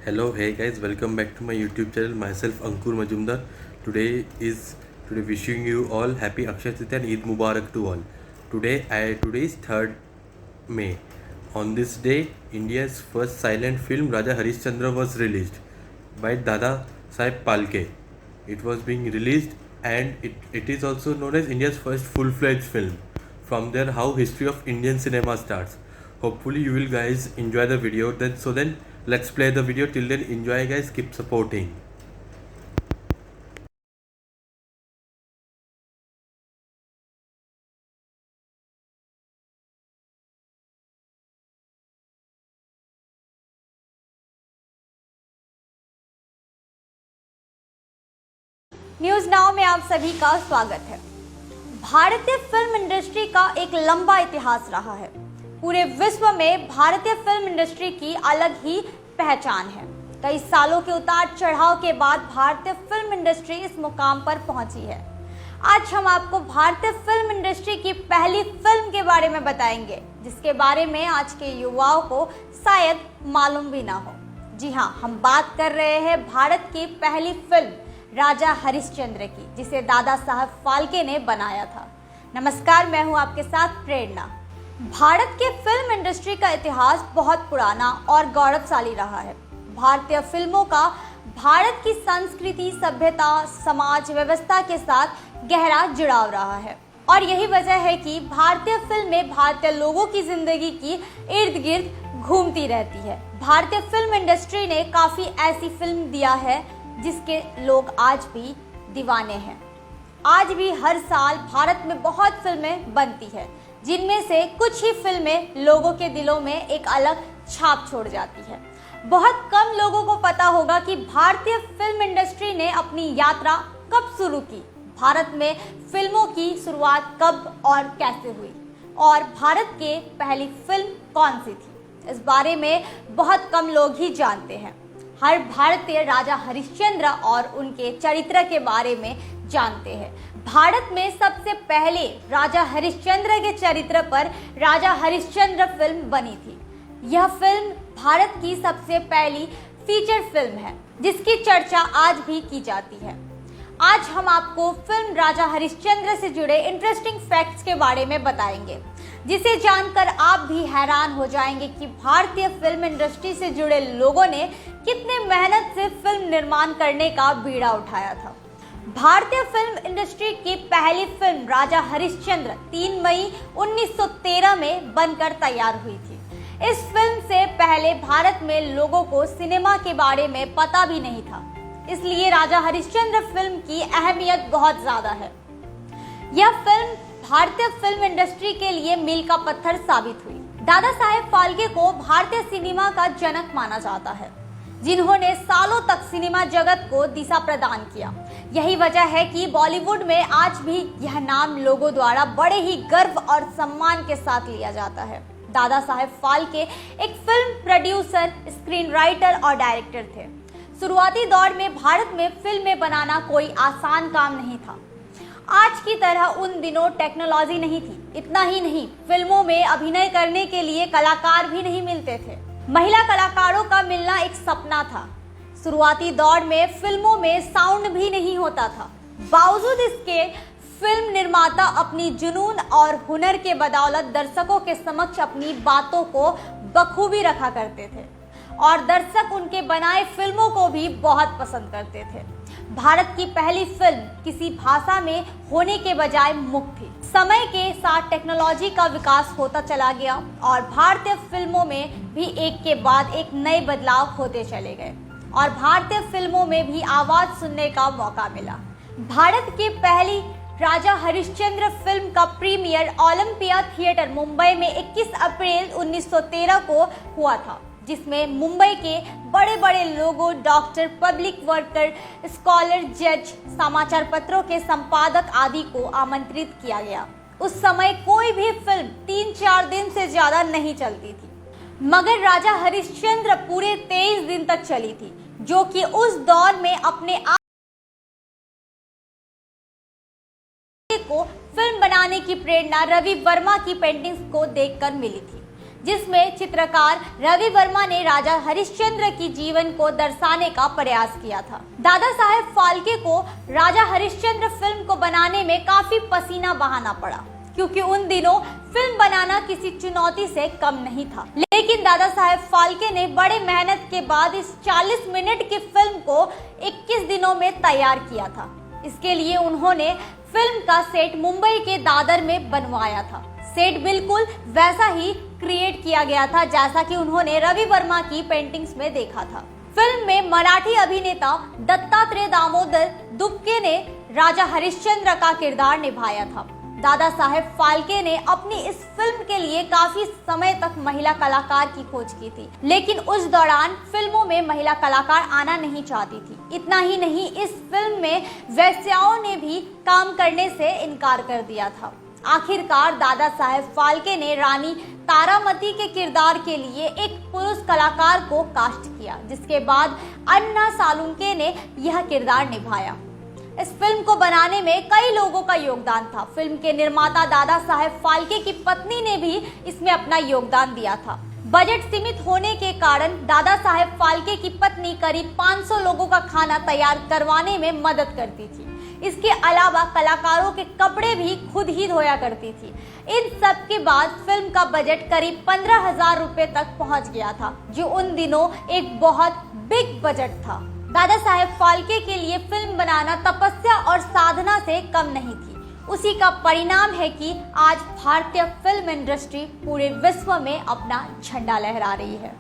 Hello, hey guys, welcome back to my YouTube channel. Myself Ankur Majumdar. Today wishing you all happy Akshaya Tritiya and Eid Mubarak to all. Today is 3rd May. On this day, India's first silent film Raja Harishchandra was released by Dada Saheb Phalke. It was being released and it is also known as India's first full-fledged film. From there, how history of Indian cinema starts. Hopefully you will guys enjoy the video. Then let's play the video. Till then, enjoy guys, keep supporting. News now में आप सभी का स्वागत है। भारतीय film industry का एक लंबा इतिहास रहा है। पूरे विश्व में भारतीय फिल्म इंडस्ट्री की अलग ही पहचान है। कई सालों के उतार चढ़ाव के बाद भारतीय फिल्म इंडस्ट्री इस मुकाम पर पहुंची है। आज हम आपको भारतीय फिल्म इंडस्ट्री की पहली फिल्म के बारे में बताएंगे, जिसके बारे में आज के युवाओं को शायद मालूम भी ना हो। जी हाँ, हम बात कर रहे हैं भारत की पहली फिल्म राजा हरिश्चंद्र की, जिसे दादा साहब फाल्के ने बनाया था। नमस्कार, मैं हूं आपके साथ प्रेरणा। भारत के फिल्म इंडस्ट्री का इतिहास बहुत पुराना और गौरवशाली रहा है। भारतीय फिल्मों का भारत की संस्कृति, सभ्यता, समाज व्यवस्था के साथ गहरा जुड़ाव रहा है और यही वजह है कि भारतीय फिल्में भारतीय लोगों की जिंदगी की इर्द गिर्द घूमती रहती है। भारतीय फिल्म इंडस्ट्री ने काफी ऐसी फिल्म दिया है जिसके लोग आज भी दीवाने हैं। आज भी हर साल भारत में बहुत फिल्में बनती है, जिनमें से कुछ ही फिल्में लोगों के दिलों में एक अलग छाप छोड़ जाती है। बहुत कम लोगों को पता होगा कि भारतीय फिल्म इंडस्ट्री ने अपनी यात्रा कब शुरू की, भारत में फिल्मों की शुरुआत कब और कैसे हुई और भारत के पहली फिल्म कौन सी थी। इस बारे में बहुत कम लोग ही जानते हैं। हर भारतीय राजा हरिश्चंद्र और उनके चरित्र के बारे में जानते हैं। भारत में सबसे पहले राजा हरिश्चंद्र के चरित्र पर राजा हरिश्चंद्र फिल्म बनी थी। यह फिल्म भारत की सबसे पहली फीचर फिल्म है, जिसकी चर्चा आज भी की जाती है। आज हम आपको फिल्म राजा हरिश्चंद्र से जुड़े इंटरेस्टिंग फैक्ट्स के बारे में बताएंगे, जिसे जानकर आप भी हैरान हो जाएंगे कि भारतीय फिल्म इंडस्ट्री से जुड़े लोगों ने कितने मेहनत से फिल्म निर्माण करने का बीड़ा उठाया था। भारतीय फिल्म इंडस्ट्री की पहली फिल्म राजा हरिश्चंद्र 3 मई 1913 में बनकर तैयार हुई थी। इस फिल्म से पहले भारत में लोगों को सिनेमा के बारे में पता भी नहीं था, इसलिए राजा हरिश्चंद्र फिल्म की अहमियत बहुत ज्यादा है। यह फिल्म भारतीय फिल्म इंडस्ट्री के लिए मील का पत्थर साबित हुई। दादा साहेब फाल्के को भारतीय सिनेमा का जनक माना जाता है, जिन्होंने सालों तक सिनेमा जगत को दिशा प्रदान किया। यही वजह है कि बॉलीवुड में आज भी यह नाम लोगों द्वारा बड़े ही गर्व और सम्मान के साथ लिया जाता है। दादा साहेब फाल्के एक फिल्म प्रोड्यूसर, स्क्रीन राइटर और डायरेक्टर थे। शुरुआती दौर में भारत में फिल्में बनाना कोई आसान काम नहीं था। आज की तरह उन दिनों टेक्नोलॉजी नहीं थी। इतना ही नहीं, फिल्मों में अभिनय करने के लिए कलाकार भी नहीं मिलते थे। महिला कलाकारों का मिलना एक सपना था। शुरुआती दौर में फिल्मों में साउंड भी नहीं होता था। बावजूद इसके फिल्म निर्माता अपनी जुनून और हुनर के बदौलत दर्शकों के समक्ष अपनी बातों को बखूबी रखा करते थे और दर्शक उनके बनाए फिल्मों को भी बहुत पसंद करते थे। भारत की पहली फिल्म किसी भाषा में होने के बजाय मुक्त थी। समय के साथ टेक्नोलॉजी का विकास होता चला गया और भारतीय फिल्मों में भी एक के बाद एक नए बदलाव होते चले गए और भारतीय फिल्मों में भी आवाज सुनने का मौका मिला। भारत की पहली राजा हरिश्चंद्र फिल्म का प्रीमियर ओलंपिया थिएटर मुंबई में 21 अप्रैल 1913 को हुआ था, जिसमें मुंबई के बड़े बड़े लोगों, डॉक्टर, पब्लिक वर्कर, स्कॉलर, जज, समाचार पत्रों के संपादक आदि को आमंत्रित किया गया। उस समय कोई भी फिल्म 3-4 दिन से ज्यादा नहीं चलती थी, मगर राजा हरिश्चंद्र पूरे 23 दिन तक चली थी, जो कि उस दौर में अपने आप को फिल्म बनाने की प्रेरणा रवि वर्मा की पेंटिंग्स को देखकर मिली थी। जिसमें चित्रकार रवि वर्मा ने राजा हरिश्चंद्र की जीवन को दर्शाने का प्रयास किया था। दादा साहेब फाल्के को राजा हरिश्चंद्र फिल्म को बनाने में काफी पसीना बहाना पड़ा, क्योंकि उन दिनों फिल्म बनाना किसी चुनौती से कम नहीं था। लेकिन दादा साहेब फाल्के ने बड़े मेहनत के बाद इस 40 मिनट की फिल्म को 21 दिनों में तैयार किया था। इसके लिए उन्होंने फिल्म का सेट मुंबई के दादर में बनवाया था। सेट बिल्कुल वैसा ही क्रिएट किया गया था जैसा कि उन्होंने रवि वर्मा की पेंटिंग्स में देखा था। फिल्म में मराठी अभिनेता दत्तात्रेय दामोदर दुबके ने राजा हरिश्चंद्र का किरदार निभाया था। दादा साहेब फाल्के ने अपनी इस फिल्म के लिए काफी समय तक महिला कलाकार की खोज की थी, लेकिन उस दौरान फिल्मों में महिला कलाकार आना नहीं चाहती थी। इतना ही नहीं, इस फिल्म में वेश्याओं ने भी काम करने से इनकार कर दिया था। आखिरकार दादा साहेब फाल्के ने रानी तारामती के किरदार के लिए एक पुरुष कलाकार को कास्ट किया, जिसके बाद अन्ना सालुंके ने यह किरदार निभाया। इस फिल्म को बनाने में कई लोगों का योगदान था। फिल्म के निर्माता दादा साहेब फाल्के की पत्नी ने भी इसमें अपना योगदान दिया था। बजट सीमित होने के कारण दादा साहेब फाल्के की पत्नी करीब 500 लोगों का खाना तैयार करवाने में मदद करती थी। इसके अलावा कलाकारों के कपड़े भी खुद ही धोया करती थी। इन सब के बाद फिल्म का बजट करीब 15,000 रुपए तक पहुंच गया था, जो उन दिनों एक बहुत बिग बजट था। दादा साहेब फाल्के के लिए फिल्म बनाना तपस्या और साधना से कम नहीं थी। उसी का परिणाम है कि आज भारतीय फिल्म इंडस्ट्री पूरे विश्व में अपना झंडा लहरा रही है।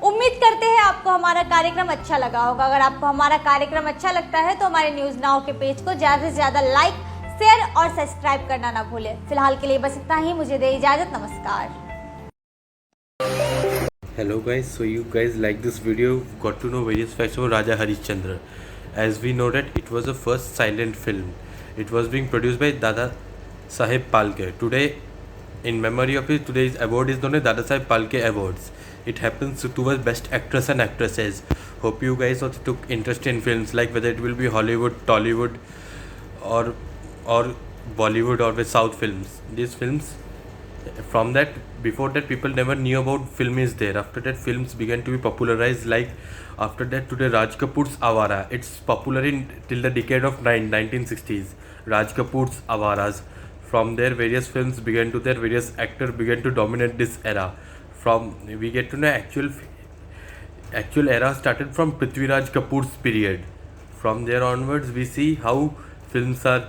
उम्मीद करते हैं आपको हमारा कार्यक्रम अच्छा लगा होगा। अगर आपको हमारा कार्यक्रम अच्छा लगता है तो हमारे न्यूज नाउ के पेज को ज्यादा से ज्यादा लाइक, शेयर और सब्सक्राइब करना ना भूलें। फिलहाल के लिए बस इतना ही, मुझे दे इजाजत। नमस्कार। Hello guys, so you guys like this video, got to know various facts about Raja Harishchandra. As we know that it was the first silent film. It was being produced by Dada Saheb Phalke. Today, in memory of it, today's award is known as Dada Saheb Phalke Awards. It happens towards best actress and actresses. Hope you guys also took interest in films, like whether it will be Hollywood, Tollywood or Bollywood or with South films. These films, from that, before that people never knew about film is there. After that films began to be popularized, like after that today Raj Kapoor's Awara, it's popular in till the decade of 1960s. Raj Kapoor's Awaras, from there various films began to, their various actors began to dominate this era. From we get to know actual era started from Prithviraj Kapoor's period. From there onwards we see how films are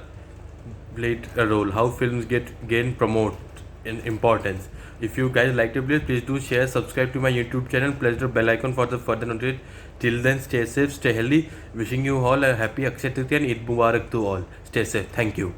played a role, how films gain promote in importance. If you guys liked the video, please do share, subscribe to my YouTube channel, press the bell icon for the further notification. Till then, stay safe, stay healthy. Wishing you all a happy Akshaya Tritiya and Eid Mubarak to all. Stay safe. Thank you.